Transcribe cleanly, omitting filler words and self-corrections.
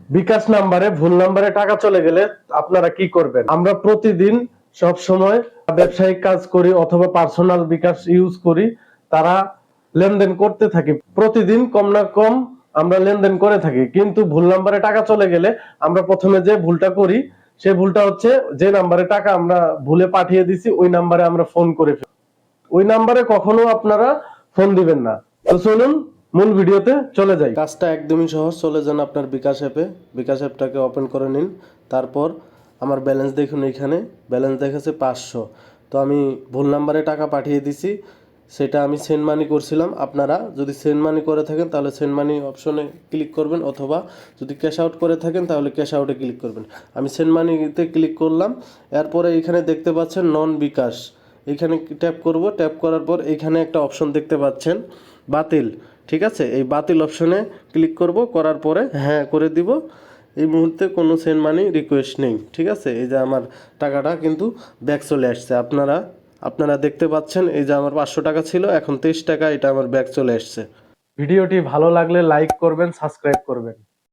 বিকাশ নাম্বারে ভুল নাম্বারে টাকা চলে গেলে আপনারা কি করবেন? আমরা প্রতিদিন সব সময় ব্যবসায়িক কাজ করি অথবা পার্সোনাল বিকাশ ইউজ করি, তারা লেনদেন করতে থাকি। প্রতিদিন কম না কম আমরা লেনদেন করে থাকি, কিন্তু ভুল নাম্বারে টাকা চলে গেলে আমরা প্রথমে যে ভুলটা করি সেই ভুলটা হচ্ছে যে নাম্বারে টাকা আমরা ভুলে পাঠিয়ে দিছি ওই নাম্বারে আমরা ফোন করে ফেলি। ওই নাম্বারে কখনো আপনারা ফোন দিবেন না। তো চলুন মূল ভিডিওতে চলে যাই। কাজটা একদমই সহজ। চলে যান আপনার বিকাশ অ্যাপে, বিকাশ অ্যাপটাকে ওপেন করে নিন। তারপর আমার ব্যালেন্স দেখুন, এখানে ব্যালেন্স দেখাচ্ছে 500। তো আমি ভুল নাম্বারে টাকা পাঠিয়ে দিছি, সেটা আমি সেন্ড মানি করছিলাম। আপনারা যদি সেন্ড মানি করে থাকেন তাহলে সেন্ড মানি অপশনে ক্লিক করবেন, অথবা যদি ক্যাশ আউট করে থাকেন তাহলে ক্যাশ আউটে ক্লিক করবেন। আমি সেন্ড মানিতে ক্লিক করলাম। এরপরে এখানে দেখতে পাচ্ছেন নন বিকাশ, এখানে ট্যাপ করব। ট্যাপ করার পর এখানে একটা অপশন দেখতে পাচ্ছেন বাতিল, ঠিক আছে? এই বাতিল অপশনে ক্লিক করব, করার পরে হ্যাঁ করে দিব। এই মুহূর্তে কোনো সেন্ড মানি রিকোয়েস্ট নেই, ঠিক আছে? এই যে আমার টাকাটা কিন্তু ব্যাক চলে আসছে। আপনারা দেখতে পাচ্ছেন, এই যে আমার 500 টাকা ছিল, এখন 23 টাকা এটা আমার ব্যাক চলে আসছে। ভিডিওটি ভালো লাগলে লাইক করবেন, সাবস্ক্রাইব করবেন।